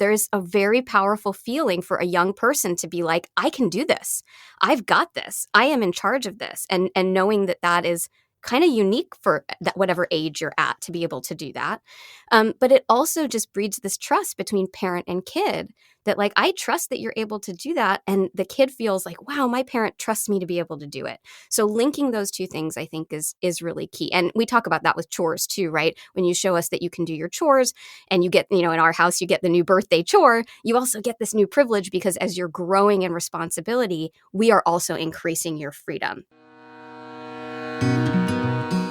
there's a very powerful feeling for a young person to be like, I can do this. I've got this. I am in charge of this. And knowing that that is kind of unique for that whatever age you're at to be able to do that. But it also just breeds this trust between parent and kid that like, I trust that you're able to do that. And the kid feels like, wow, my parent trusts me to be able to do it. So linking those two things, I think is really key. And we talk about that with chores too, right? When you show us that you can do your chores and you get, in our house, you get the new birthday chore, you also get this new privilege because as you're growing in responsibility, we are also increasing your freedom.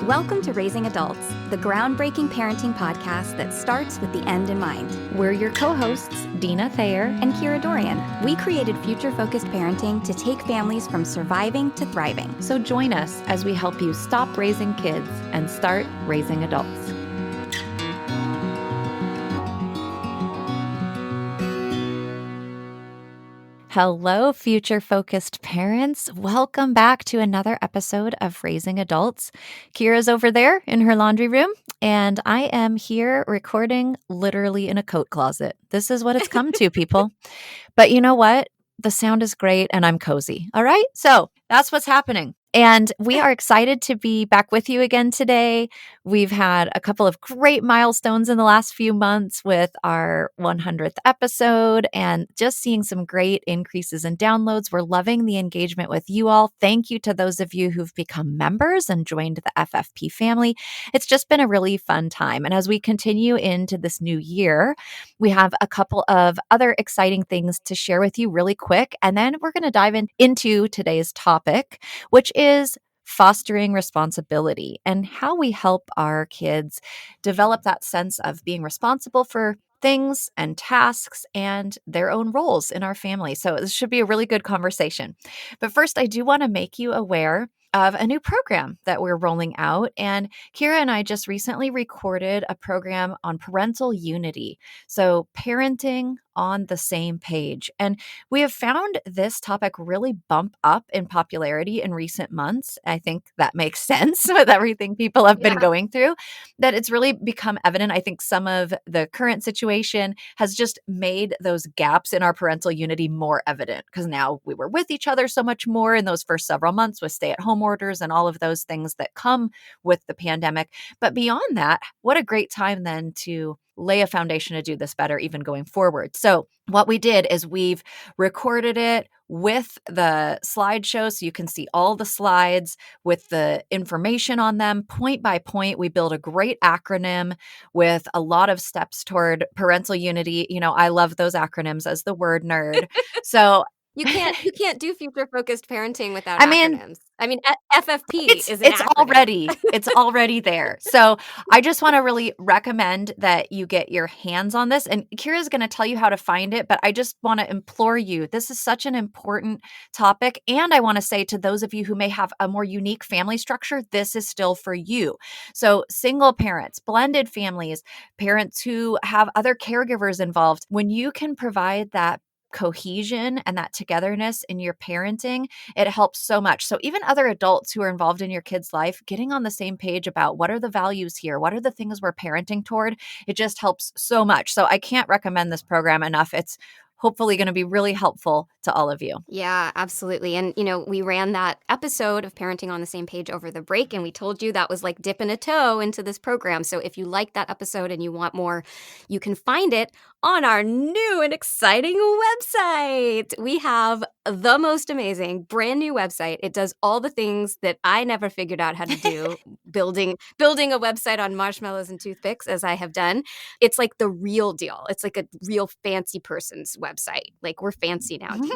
Welcome to Raising Adults, the groundbreaking parenting podcast that starts with the end in mind. We're your co-hosts, Deana Thayer and Kira Dorian. We created future-focused parenting to take families from surviving to thriving. So join us as we help you stop raising kids and start raising adults. Hello, future-focused parents. Welcome back to another episode of Raising Adults. Kira's over there in her laundry room, and I am here recording literally in a coat closet. This is what it's come to, people. But you know what? The sound is great, and I'm cozy. All right? So that's what's happening. And we are excited to be back with you again today. We've had a couple of great milestones in the last few months with our 100th episode and just seeing some great increases in downloads. We're loving the engagement with you all. Thank you to those of you who've become members and joined the FFP family. It's just been a really fun time. And as we continue into this new year, we have a couple of other exciting things to share with you really quick. And then we're going to dive into today's topic, which is fostering responsibility and how we help our kids develop that sense of being responsible for things and tasks and their own roles in our family. So this should be a really good conversation. But first, I do want to make you aware of a new program that we're rolling out. And Kira and I just recently recorded a program on parental unity. So parenting on the same page. And we have found this topic really bump up in popularity in recent months. I think that makes sense with everything people have been going through, that it's really become evident. I think some of the current situation has just made those gaps in our parental unity more evident because now we were with each other so much more in those first several months with stay-at-home orders and all of those things that come with the pandemic. But beyond that, what a great time then to lay a foundation to do this better even going forward. So what we did is we've recorded it with the slideshow so you can see all the slides with the information on them point by point. We build a great acronym with a lot of steps toward parental unity. I love those acronyms as the word nerd. So you can't do future-focused parenting without acronyms. FFP is an acronym. It's already there. So I just want to really recommend that you get your hands on this. And Kira's going to tell you how to find it, but I just want to implore you. This is such an important topic. And I want to say to those of you who may have a more unique family structure, this is still for you. So single parents, blended families, parents who have other caregivers involved, when you can provide that cohesion and that togetherness in your parenting, it helps so much. So even other adults who are involved in your kid's life, getting on the same page about what are the values here, what are the things we're parenting toward, it just helps so much. So I can't recommend this program enough. It's hopefully going to be really helpful to all of you. Yeah, absolutely. And, we ran that episode of Parenting on the Same Page over the break, and we told you that was like dipping a toe into this program. So if you like that episode and you want more, you can find it on our new and exciting website. We have the most amazing brand new website. It does all the things that I never figured out how to do, building a website on marshmallows and toothpicks, as I have done. It's like the real deal. It's like a real fancy person's website. Like, we're fancy now, Deana.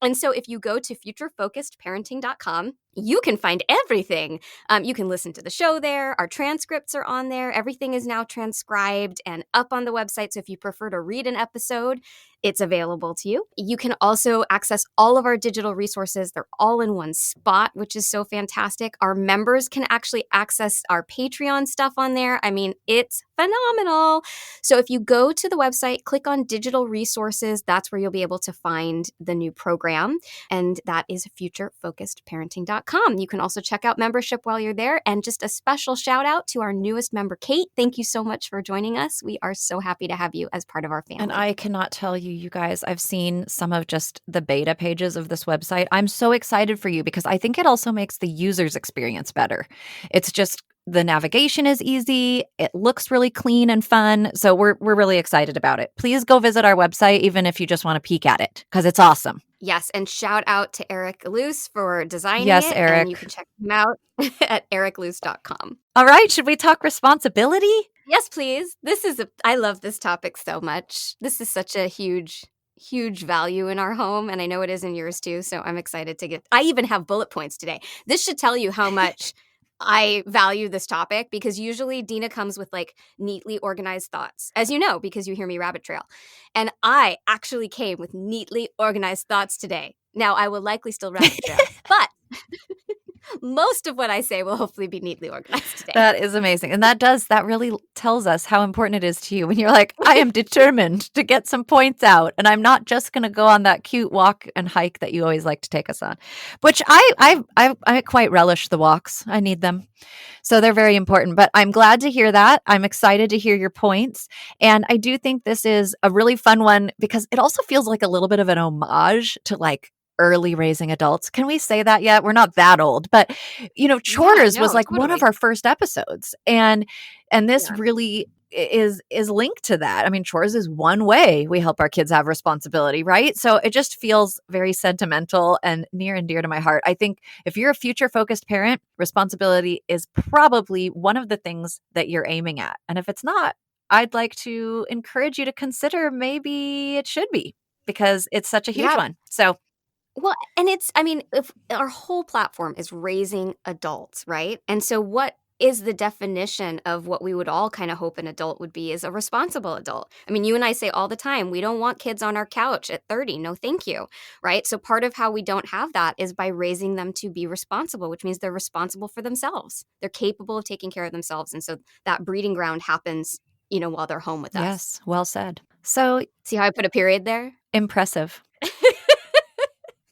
And so if you go to futurefocusedparenting.com, you can find everything. You can listen to the show there. Our transcripts are on there. Everything is now transcribed and up on the website. So if you prefer to read an episode, it's available to you. You can also access all of our digital resources. They're all in one spot, which is so fantastic. Our members can actually access our Patreon stuff on there. It's phenomenal. So if you go to the website, click on digital resources, that's where you'll be able to find the new program. program, and that is futurefocusedparenting.com. You can also check out membership while you're there. And just a special shout out to our newest member, Kate. Thank you so much for joining us. We are so happy to have you as part of our family. And I cannot tell you, you guys, I've seen some of just the beta pages of this website. I'm so excited for you because I think it also makes the user's experience better. It's just the navigation is easy. It looks really clean and fun. So we're really excited about it. Please go visit our website, even if you just want to peek at it, because it's awesome. Yes, and shout out to Eric Luce for designing Yes, it. Eric. And you can check him out at ericluce.com. All right, should we talk responsibility? Yes, please. I love this topic so much. This is such a huge value in our home, and I know it is in yours too, so I'm excited I even have bullet points today. This should tell you how much I value this topic, because usually Deana comes with like neatly organized thoughts, as you know, because you hear me rabbit trail. And I actually came with neatly organized thoughts today. Now, I will likely still rabbit trail, but most of what I say will hopefully be neatly organized today. That is amazing. And that really tells us how important it is to you when you're like, I am determined to get some points out. And I'm not just going to go on that cute walk and hike that you always like to take us on, which I quite relish the walks. I need them. So they're very important. But I'm glad to hear that. I'm excited to hear your points. And I do think this is a really fun one because it also feels like a little bit of an homage to like early raising adults. Can we say that yet? We're not that old, but chores was like one of our first episodes. And this really is linked to that. I mean, chores is one way we help our kids have responsibility, right? So it just feels very sentimental and near and dear to my heart. I think if you're a future focused parent, responsibility is probably one of the things that you're aiming at. And if it's not, I'd like to encourage you to consider maybe it should be, because it's such a huge one. So well, and if our whole platform is raising adults, right? And so what is the definition of what we would all kind of hope an adult would be is a responsible adult? I mean, you and I say all the time, we don't want kids on our couch at 30. No, thank you, right? So part of how we don't have that is by raising them to be responsible, which means they're responsible for themselves. They're capable of taking care of themselves. And so that breeding ground happens, while they're home with us. Yes, well said. So see how I put a period there? Impressive.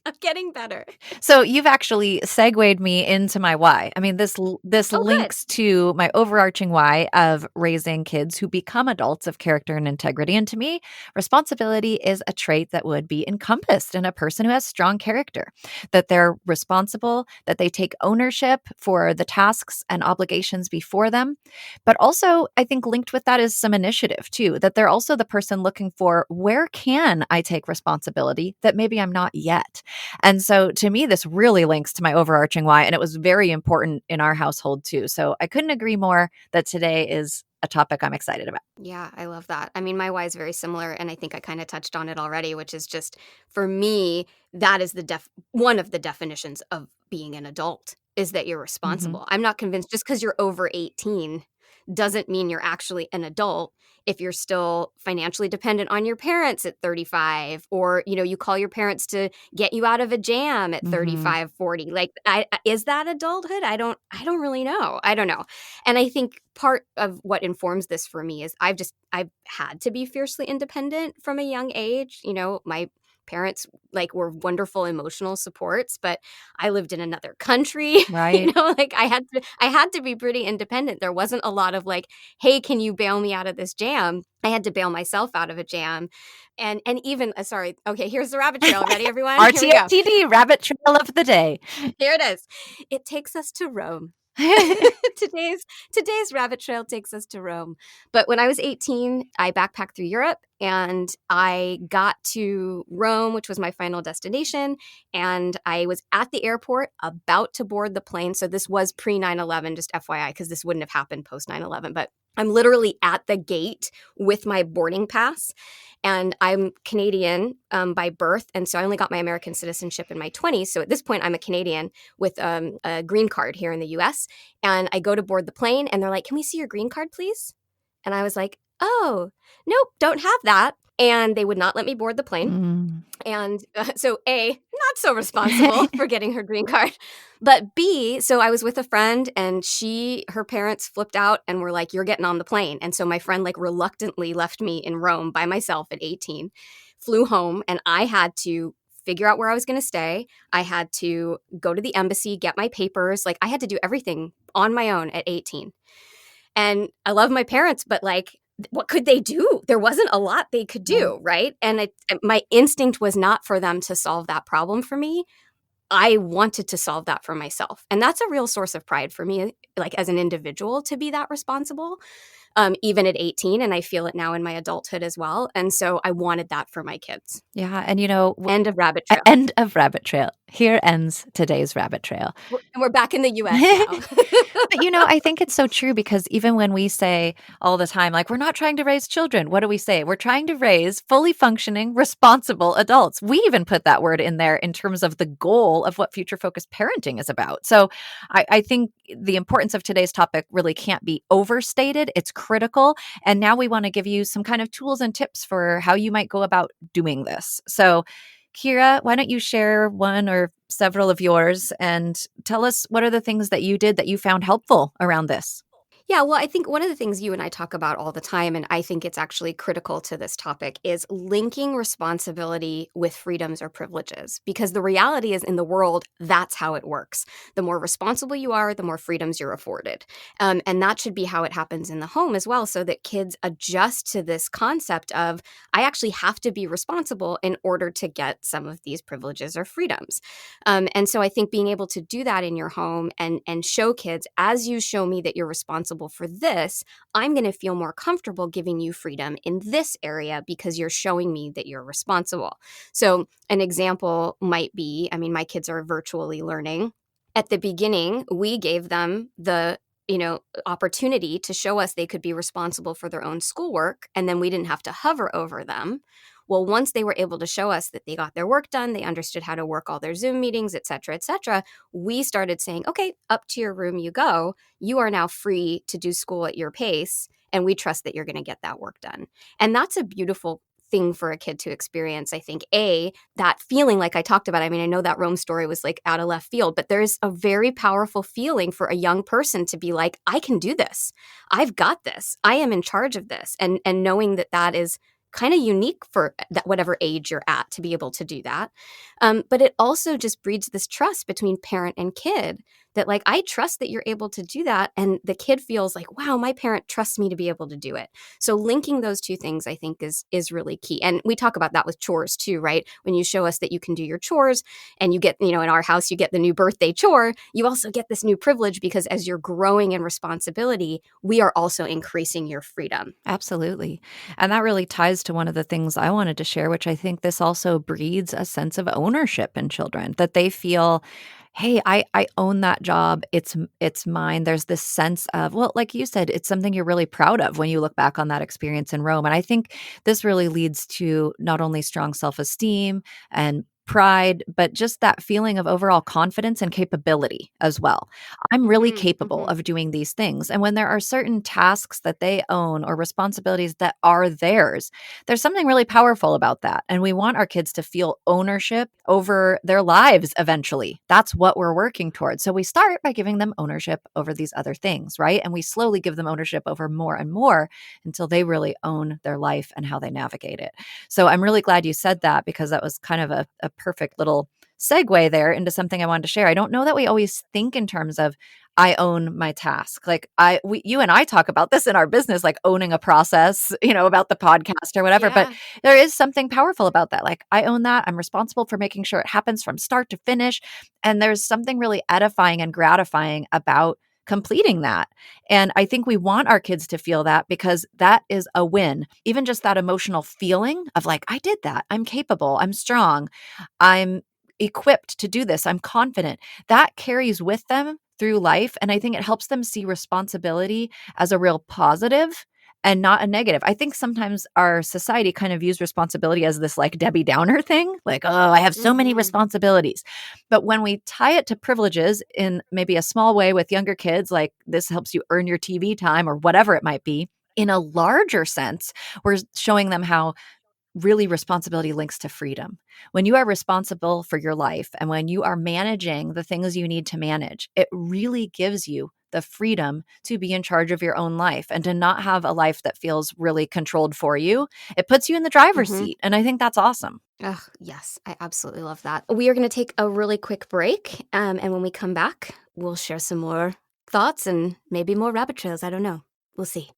I'm getting better. So you've actually segued me into my why. I mean, this links to my overarching why of raising kids who become adults of character and integrity. And to me, responsibility is a trait that would be encompassed in a person who has strong character, that they're responsible, that they take ownership for the tasks and obligations before them. But also, I think linked with that is some initiative too, that they're also the person looking for, where can I take responsibility that maybe I'm not yet? And so to me, this really links to my overarching why. And it was very important in our household too. So I couldn't agree more that today is a topic I'm excited about. Yeah, I love that. I mean, my why is very similar. And I think I kind of touched on it already, which is just, for me, that is one of the definitions of being an adult, is that you're responsible. Mm-hmm. I'm not convinced just because you're over 18 doesn't mean you're actually an adult if you're still financially dependent on your parents at 35, or, you call your parents to get you out of a jam at 35, 40. Like, is that adulthood? I don't really know. I don't know. And I think part of what informs this for me is I've had to be fiercely independent from a young age. My parents were wonderful emotional supports, but I lived in another country, right? I had to be pretty independent. There wasn't a lot of hey, can you bail me out of this jam? I had to bail myself out of a jam. And even, sorry, okay, here's the rabbit trail. Ready, everyone? RTFTD, rabbit trail of the day. Here it is. It takes us to Rome. Today's rabbit trail takes us to Rome. But when I was 18, I backpacked through Europe, and I got to Rome, which was my final destination. And I was at the airport about to board the plane. So this was pre 9/11, just FYI, because this wouldn't have happened post 9/11. But I'm literally at the gate with my boarding pass. And I'm Canadian by birth. And so I only got my American citizenship in my 20s. So at this point, I'm a Canadian with a green card here in the US. And I go to board the plane, and they're like, "Can we see your green card, please?" And I was like, "Oh, nope, don't have that." And they would not let me board the plane. And so A, not so responsible for getting her green card. But B, so I was with a friend, and her parents flipped out and were like, "You're getting on the plane." And so my friend reluctantly left me in Rome by myself at 18, flew home, and I had to figure out where I was going to stay. I had to go to the embassy, get my papers. Like I had to do everything on my own at 18. And I love my parents, but like, what could they do? There wasn't a lot they could Right. do, right? And my instinct was not for them to solve that problem for me. I wanted to solve that for myself. And that's a real source of pride for me, like as an individual, to be that responsible, even at 18. And I feel it now in my adulthood as well. And so I wanted that for my kids. Yeah, and End of rabbit trail. end of rabbit trail. Here ends today's rabbit trail. We're back in the US now. But, I think it's so true because even when we say all the time, like, we're not trying to raise children, what do we say? We're trying to raise fully functioning, responsible adults. We even put that word in there in terms of the goal of what future focused parenting is about. So I think the importance of today's topic really can't be overstated. It's critical. And now we want to give you some kind of tools and tips for how you might go about doing this. So, Kira, why don't you share one or several of yours and tell us what are the things that you did that you found helpful around this? Yeah, well, I think one of the things you and I talk about all the time, and I think it's actually critical to this topic, is linking responsibility with freedoms or privileges. Because the reality is in the world, that's how it works. The more responsible you are, the more freedoms you're afforded. And that should be how it happens in the home as well, so that kids adjust to this concept of, I actually have to be responsible in order to get some of these privileges or freedoms. And so I think being able to do that in your home and show kids, as you show me that you're responsible for this, I'm going to feel more comfortable giving you freedom in this area because you're showing me that you're responsible. So an example might be, I mean, my kids are virtually learning. At the beginning, we gave them the opportunity to show us they could be responsible for their own schoolwork, and then we didn't have to hover over them. Well, once they were able to show us that they got their work done, they understood how to work all their Zoom meetings, et cetera, we started saying, okay, up to your room you go. You are now free to do school at your pace, and we trust that you're going to get that work done. And that's a beautiful thing for a kid to experience. I think, that feeling like I talked about. I mean, I know that Rome story was like out of left field, but there's a very powerful feeling for a young person to be like, I can do this. I've got this. I am in charge of this. And knowing that that is kind of unique for that whatever age you're at to be able to do that. But it also just breeds this trust between parent and kid that like, I trust that you're able to do that. And the kid feels like, wow, my parent trusts me to be able to do it. So linking those two things, I think is really key. And we talk about that with chores too, right? When you show us that you can do your chores and you get, in our house, you get the new birthday chore, you also get this new privilege because as you're growing in responsibility, we are also increasing your freedom. Absolutely. And that really ties to one of the things I wanted to share, which I think this also breeds a sense of ownership in children, that they feel, hey, I own that job. It's mine. There's this sense of, well, like you said, it's something you're really proud of when you look back on that experience in Rome. And I think this really leads to not only strong self-esteem and pride, but just that feeling of overall confidence and capability as well. I'm really Mm-hmm, capable mm-hmm. of doing these things. And when there are certain tasks that they own or responsibilities that are theirs, there's something really powerful about that. And we want our kids to feel ownership over their lives eventually. That's what we're working towards. So we start by giving them ownership over these other things, right? And we slowly give them ownership over more and more until they really own their life and how they navigate it. So I'm really glad you said that because that was kind of a perfect little segue there into something I wanted to share. I don't know that we always think in terms of I own my task. Like you and I talk about this in our business, like owning a process, about the podcast or whatever. But Yeah. there is something powerful about that. Like I own that. I'm responsible for making sure it happens from start to finish. And there's something really edifying and gratifying about completing that. And I think we want our kids to feel that because that is a win. Even just that emotional feeling of like, I did that. I'm capable. I'm strong. I'm equipped to do this. I'm confident. That carries with them through life. And I think it helps them see responsibility as a real positive and not a negative. I think sometimes our society kind of views responsibility as this like Debbie Downer thing, like, oh, I have so many Mm-hmm. responsibilities. But when we tie it to privileges in maybe a small way with younger kids, like this helps you earn your TV time or whatever it might be, in a larger sense, we're showing them how really responsibility links to freedom. When you are responsible for your life and when you are managing the things you need to manage, it really gives you the freedom to be in charge of your own life and to not have a life that feels really controlled for you. It puts you in the driver's Mm-hmm. seat. And I think that's awesome. Ugh, yes, I absolutely love that. We are going to take a really quick break. And when we come back, we'll share some more thoughts and maybe more rabbit trails. I don't know. We'll see.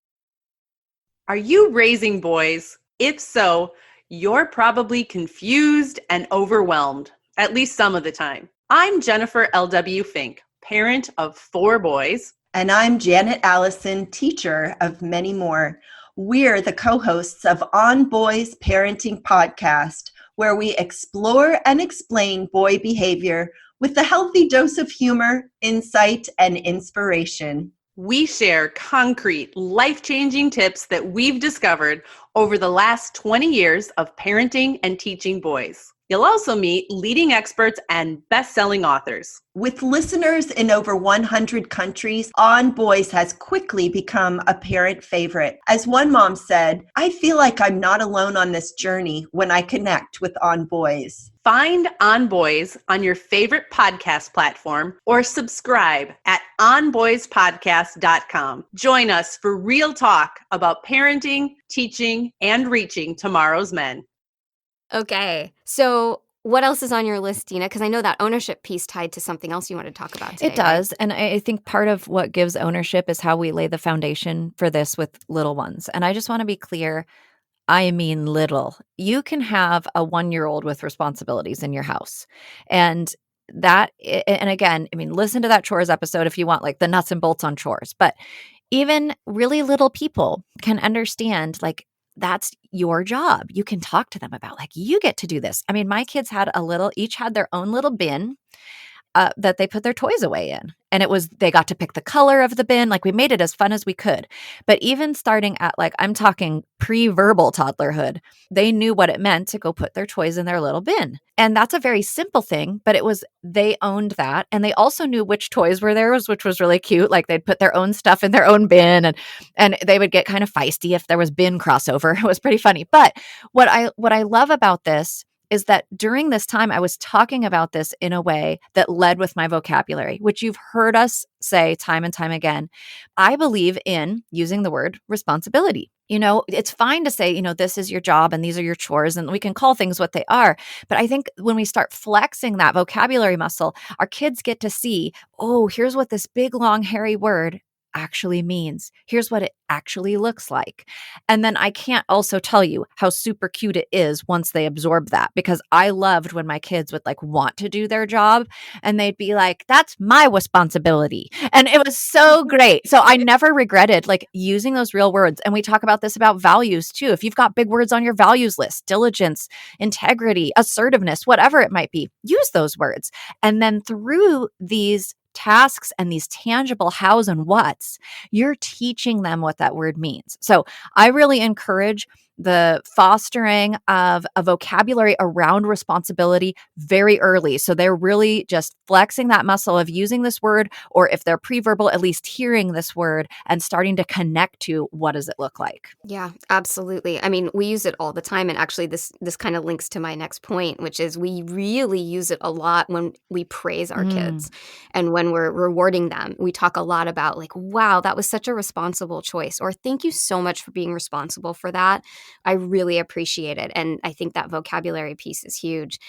Are you raising boys? If so, you're probably confused and overwhelmed, at least some of the time. I'm Jennifer L.W. Fink, parent of 4 boys. And I'm Janet Allison, teacher of many more. We're the co-hosts of On Boys Parenting Podcast, where we explore and explain boy behavior with a healthy dose of humor, insight, and inspiration. We share concrete, life-changing tips that we've discovered over the last 20 years of parenting and teaching boys. You'll also meet leading experts and best-selling authors. With listeners in over 100 countries, On Boys has quickly become a parent favorite. As one mom said, "I feel like I'm not alone on this journey when I connect with On Boys." Find On Boys on your favorite podcast platform or subscribe at onboyspodcast.com. Join us for real talk about parenting, teaching, and reaching tomorrow's men. Okay. So, what else is on your list, Deana? Because I know that ownership piece tied to something else you want to talk about today. It does. Right? And I think part of what gives ownership is how we lay the foundation for this with little ones. And I just want to be clear. I mean, little. You can have a 1-year-old with responsibilities in your house. And and again, I mean, listen to that chores episode if you want like the nuts and bolts on chores. But even really little people can understand like, that's your job. You can talk to them about like, you get to do this. I mean, my kids each had their own little bin that they put their toys away in. And they got to pick the color of the bin. Like we made it as fun as we could. But even starting at like, I'm talking pre-verbal toddlerhood, they knew what it meant to go put their toys in their little bin. And that's a very simple thing, but they owned that. And they also knew which toys were theirs, which was really cute. Like they'd put their own stuff in their own bin and they would get kind of feisty if there was bin crossover. It was pretty funny. But what I love about this is that during this time, I was talking about this in a way that led with my vocabulary, which you've heard us say time and time again. I believe in using the word responsibility. You know, it's fine to say, this is your job and these are your chores and we can call things what they are. But I think when we start flexing that vocabulary muscle, our kids get to see, oh, here's what this big, long, hairy word actually means. Here's what it actually looks like. And then I can't also tell you how super cute it is once they absorb that, because I loved when my kids would like want to do their job and they'd be like, that's my responsibility. And it was so great. So I never regretted like using those real words. And we talk about this about values too. If you've got big words on your values list, diligence, integrity, assertiveness, whatever it might be, use those words. And then through these tasks and these tangible hows and whats, you're teaching them what that word means. So I really encourage the fostering of a vocabulary around responsibility very early. So they're really just flexing that muscle of using this word, or if they're pre-verbal, at least hearing this word and starting to connect to what does it look like. Yeah, absolutely. I mean, we use it all the time. And actually this kind of links to my next point, which is we really use it a lot when we praise our kids and when we're rewarding them. We talk a lot about like, wow, that was such a responsible choice, or thank you so much for being responsible for that. I really appreciate it. And I think that vocabulary piece is huge.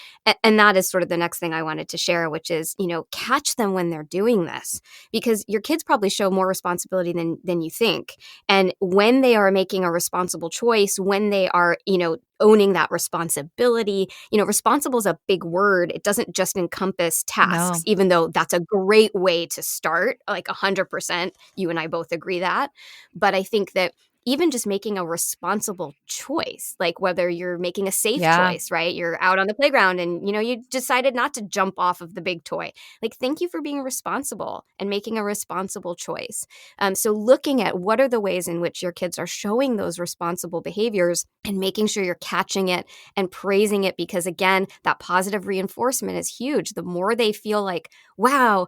And that is sort of the next thing I wanted to share, which is, catch them when they're doing this, because your kids probably show more responsibility than you think. And when they are making a responsible choice, when they are, owning that responsibility, responsible is a big word. It doesn't just encompass tasks, even though that's a great way to start, like 100%. You and I both agree that. But I think that even just making a responsible choice, like whether you're making a safe choice, right? You're out on the playground and, you decided not to jump off of the big toy. Like, thank you for being responsible and making a responsible choice. So looking at what are the ways in which your kids are showing those responsible behaviors and making sure you're catching it and praising it, because again, that positive reinforcement is huge. The more they feel like, wow,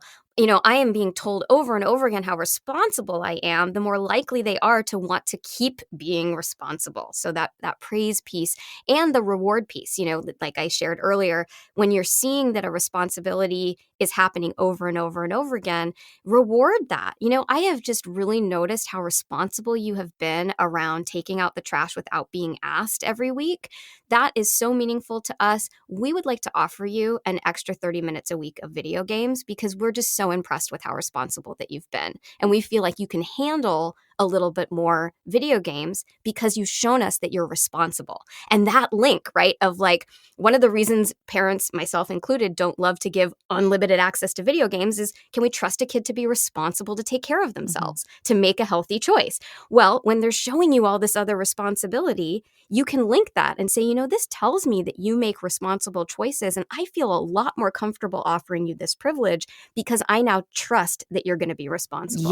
I am being told over and over again how responsible I am, the more likely they are to want to keep being responsible. So that praise piece and the reward piece, like I shared earlier, when you're seeing that a responsibility is happening over and over and over again, reward that. I have just really noticed how responsible you have been around taking out the trash without being asked every week. That is so meaningful to us. We would like to offer you an extra 30 minutes a week of video games because we're just so impressed with how responsible that you've been. And we feel like you can handle a little bit more video games because you've shown us that you're responsible. And that link, right, of like one of the reasons parents, myself included, don't love to give unlimited access to video games is, can we trust a kid to be responsible, to take care of themselves, to make a healthy choice? Well, when they're showing you all this other responsibility, you can link that and say, this tells me that you make responsible choices. And I feel a lot more comfortable offering you this privilege because I now trust that you're going to be responsible.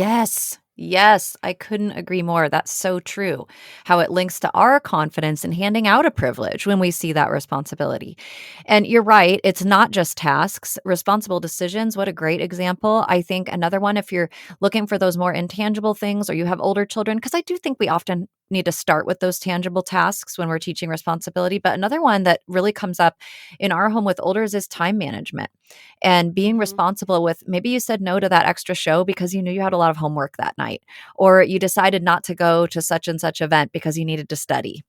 Yes, I couldn't agree more. That's so true. How it links to our confidence in handing out a privilege when we see that responsibility. And you're right, it's not just tasks, responsible decisions. What a great example. I think another one, if you're looking for those more intangible things or you have older children, because I do think we often need to start with those tangible tasks when we're teaching responsibility. But another one that really comes up in our home with olders is time management and being responsible with, maybe you said no to that extra show because you knew you had a lot of homework that night, or you decided not to go to such and such event because you needed to study.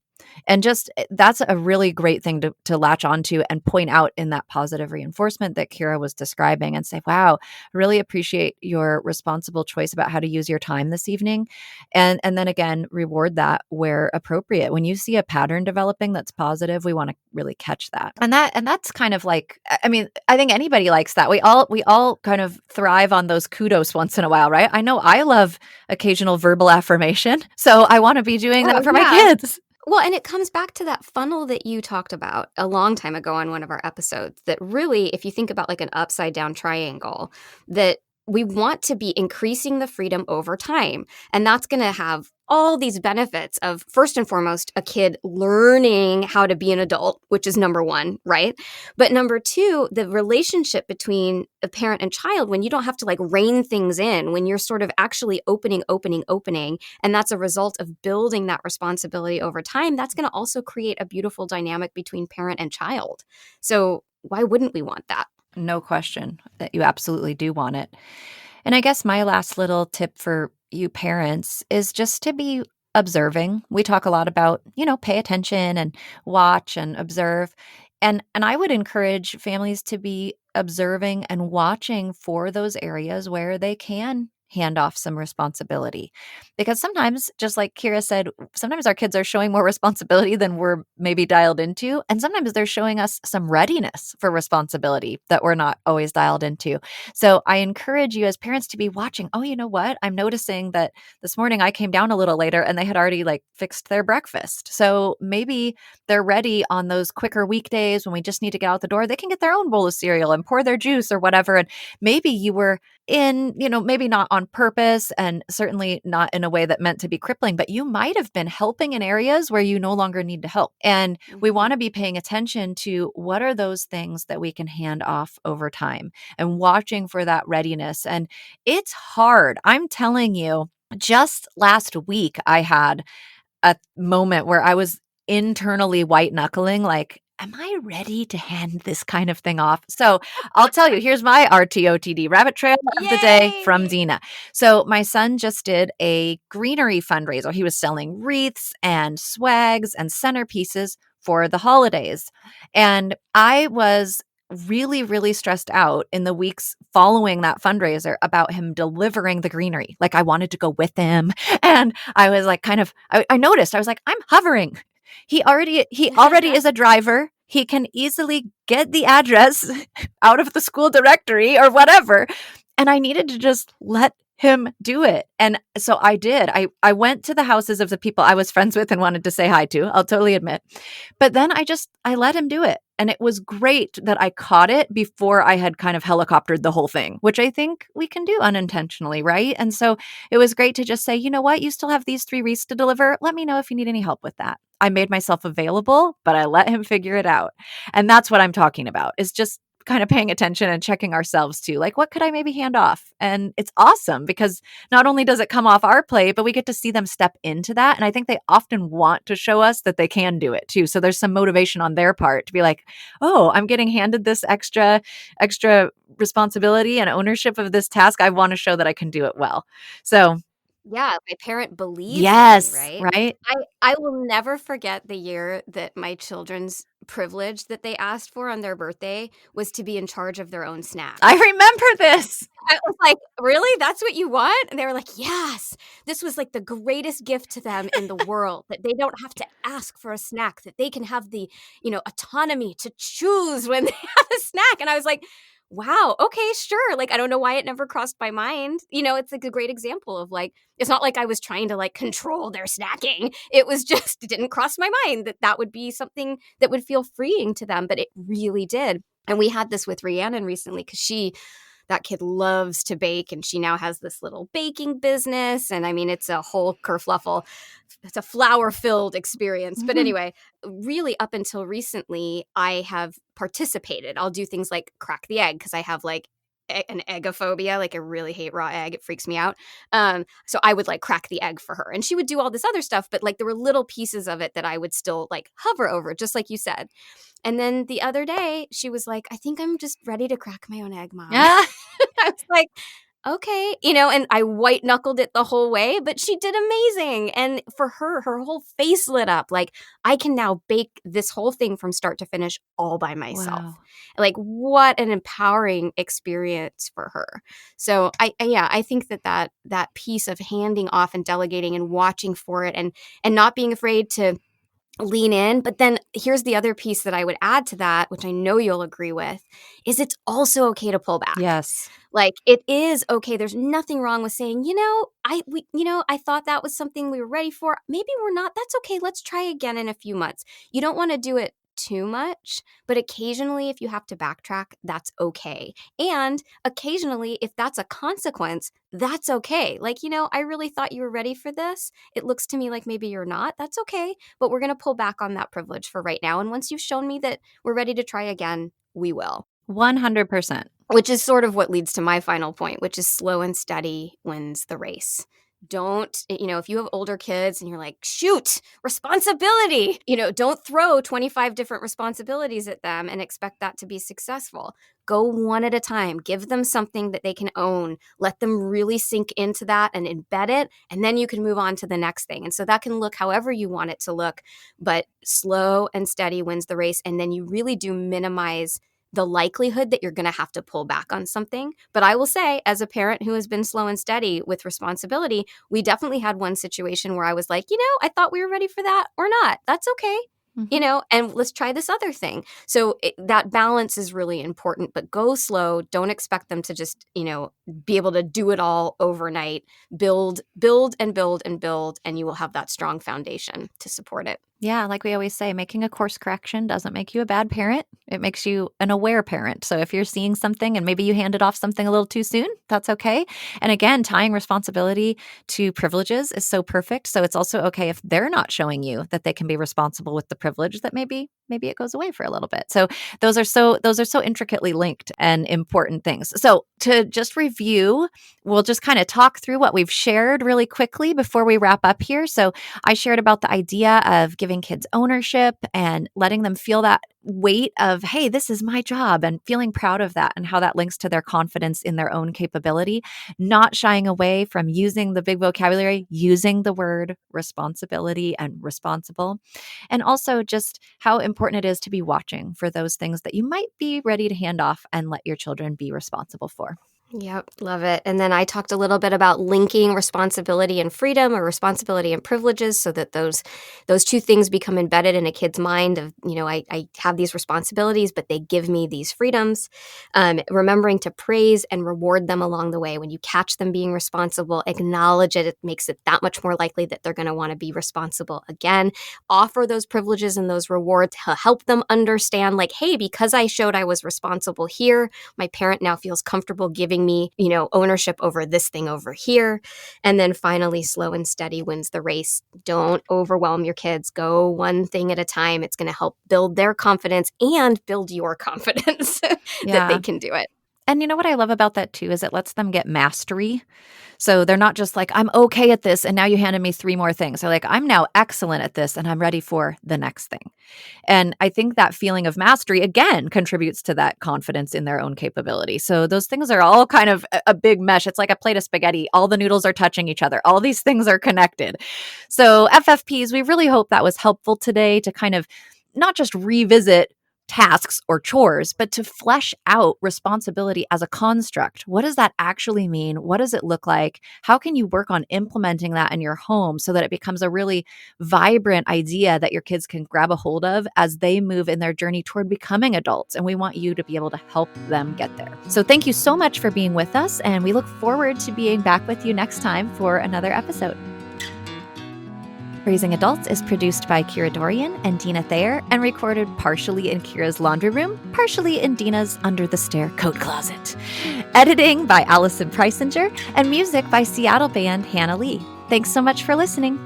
And just that's a really great thing to latch onto and point out in that positive reinforcement that Kira was describing and say, wow, I really appreciate your responsible choice about how to use your time this evening. And then again, reward that where appropriate. When you see a pattern developing that's positive, we want to really catch that. And that's kind of like, I mean, I think anybody likes that. We all kind of thrive on those kudos once in a while, right? I know I love occasional verbal affirmation. So I want to be doing that for my kids. Well, and it comes back to that funnel that you talked about a long time ago on one of our episodes, that really, if you think about like an upside down triangle, that we want to be increasing the freedom over time. And that's going to have all these benefits of, first and foremost, a kid learning how to be an adult, which is number one, right? But number two, the relationship between a parent and child, when you don't have to like rein things in, when you're sort of actually opening, and that's a result of building that responsibility over time, that's going to also create a beautiful dynamic between parent and child. So why wouldn't we want that? No question that you absolutely do want it. And I guess my last little tip for you parents is just to be observing. We talk a lot about, pay attention and watch and observe. And I would encourage families to be observing and watching for those areas where they can hand off some responsibility. Because sometimes, just like Kira said, sometimes our kids are showing more responsibility than we're maybe dialed into. And sometimes they're showing us some readiness for responsibility that we're not always dialed into. So I encourage you as parents to be watching. Oh, you know what? I'm noticing that this morning I came down a little later and they had already like fixed their breakfast. So maybe they're ready on those quicker weekdays when we just need to get out the door. They can get their own bowl of cereal and pour their juice or whatever. And maybe you were maybe not on purpose and certainly not in a way that meant to be crippling, but you might have been helping in areas where you no longer need to help. And we want to be paying attention to what are those things that we can hand off over time and watching for that readiness. And it's hard. I'm telling you, just last week, I had a moment where I was internally white knuckling, like, am I ready to hand this kind of thing off? So I'll tell you, here's my RTOTD rabbit trail of the day from Deana. So my son just did a greenery fundraiser. He was selling wreaths and swags and centerpieces for the holidays. And I was really, really stressed out in the weeks following that fundraiser about him delivering the greenery. Like I wanted to go with him. And I was like, I noticed, I was like, I'm hovering. He already is a driver. He can easily get the address out of the school directory or whatever. And I needed to just let him do it. And so I did. I went to the houses of the people I was friends with and wanted to say hi to, I'll totally admit. But then I let him do it. And it was great that I caught it before I had kind of helicoptered the whole thing, which I think we can do unintentionally, right? And so it was great to just say, you know what, you still have these 3 wreaths to deliver. Let me know if you need any help with that. I made myself available, but I let him figure it out. And that's what I'm talking about, is just kind of paying attention and checking ourselves too. Like, what could I maybe hand off? And it's awesome because not only does it come off our plate, but we get to see them step into that. And I think they often want to show us that they can do it too. So there's some motivation on their part to be like, oh, I'm getting handed this extra responsibility and ownership of this task. I want to show that I can do it well. So Yeah, my parent believes in me, yes, right? right? I will never forget the year that my children's privilege that they asked for on their birthday was to be in charge of their own I snacks. remember this. I was like, "Really? That's what you want?" And they were like, "Yes." This was like the greatest gift to them in the world, that they don't have to ask for a snack, that they can have the, autonomy to choose when they have a snack. And I was like, "Wow, okay, sure." Like, I don't know why it never crossed my mind. It's like a great example of like, it's not like I was trying to like control their snacking. It was just, it didn't cross my mind that that would be something that would feel freeing to them, but it really did. And we had this with Rhiannon recently because that kid loves to bake, and she now has this little baking business. And I mean, it's a whole kerfluffle. It's a flour-filled experience. But Mhm. anyway, really up until recently, I have participated. I'll do things like crack the egg because I have like an eggophobia. Like, I really hate raw egg. It freaks me out. So I would like crack the egg for her, and she would do all this other stuff. But like, there were little pieces of it that I would still like hover over, just like you said. And then the other day, she was like, "I think I'm just ready to crack my own egg, Mom." Yeah. I was like, "Okay," and I white knuckled it the whole way, but she did amazing. And for her, her whole face lit up. Like, I can now bake this whole thing from start to finish all by myself. Wow. Like, what an empowering experience for her. So yeah, I think that piece of handing off and delegating and watching for it, and not being afraid to lean in. But then here's the other piece that I would add to that, which I know you'll agree with, is it's also okay to pull back. Yes. Like, it is okay. There's nothing wrong with saying, I thought that was something we were ready for. Maybe we're not. That's okay. Let's try again in a few months. You don't want to do it too much, but occasionally if you have to backtrack, that's okay. And occasionally if that's a consequence, that's okay. Like, I really thought you were ready for this. It looks to me like maybe you're not. That's okay, but we're going to pull back on that privilege for right now. And once you've shown me that we're ready to try again, we will. 100%. Which is sort of what leads to my final point, which is slow and steady wins the race. Don't, if you have older kids and you're like, shoot, responsibility, don't throw 25 different responsibilities at them and expect that to be successful. Go one at a time. Give them something that they can own. Let them really sink into that and embed it. And then you can move on to the next thing. And so that can look however you want it to look, but slow and steady wins the race. And then you really do minimize the likelihood that you're going to have to pull back on something. But I will say, as a parent who has been slow and steady with responsibility, we definitely had one situation where I was like, I thought we were ready for that or not. That's okay. Mhm. And let's try this other thing. So that balance is really important, but go slow. Don't expect them to just, be able to do it all overnight. Build and build and build, and you will have that strong foundation to support it. Yeah, like we always say, making a course correction doesn't make you a bad parent. It makes you an aware parent. So if you're seeing something and maybe you handed off something a little too soon, that's okay. And again, tying responsibility to privileges is so perfect. So it's also okay if they're not showing you that they can be responsible with the privilege, that maybe it goes away for a little bit. So those are so intricately linked and important things. So to just review, we'll just kind of talk through what we've shared really quickly before we wrap up here. So I shared about the idea of giving kids ownership and letting them feel that weight of, hey, this is my job, and feeling proud of that and how that links to their confidence in their own capability, not shying away from using the big vocabulary, using the word responsibility and responsible, and also just how important it is to be watching for those things that you might be ready to hand off and let your children be responsible for. Yep, love it. And then I talked a little bit about linking responsibility and freedom, or responsibility and privileges, so that those two things become embedded in a kid's mind of, I have these responsibilities, but they give me these freedoms. Remembering to praise and reward them along the way. When you catch them being responsible, acknowledge it. It makes it that much more likely that they're going to want to be responsible again. Offer those privileges and those rewards to help them understand, like, hey, because I showed I was responsible here, my parent now feels comfortable giving giving me, ownership over this thing over here. And then finally, slow and steady wins the race. Don't overwhelm your kids. Go one thing at a time. It's going to help build their confidence and build your confidence that they can do it. And you know what I love about that too is it lets them get mastery. So they're not just like, I'm okay at this, and now you handed me 3 more things. They're like, I'm now excellent at this, and I'm ready for the next thing. And I think that feeling of mastery, again, contributes to that confidence in their own capability. So those things are all kind of a big mesh. It's like a plate of spaghetti. All the noodles are touching each other. All these things are connected. So FFPs, we really hope that was helpful today to kind of not just revisit tasks or chores, but to flesh out responsibility as a construct. What does that actually mean? What does it look like? How can you work on implementing that in your home so that it becomes a really vibrant idea that your kids can grab a hold of as they move in their journey toward becoming adults? And we want you to be able to help them get there. So thank you so much for being with us, and we look forward to being back with you next time for another episode. Raising Adults is produced by Kira Dorian and Deana Thayer and recorded partially in Kira's laundry room, partially in Deana's under the stair coat closet. Editing by Allison Preisinger and music by Seattle band Hannah Lee. Thanks so much for listening.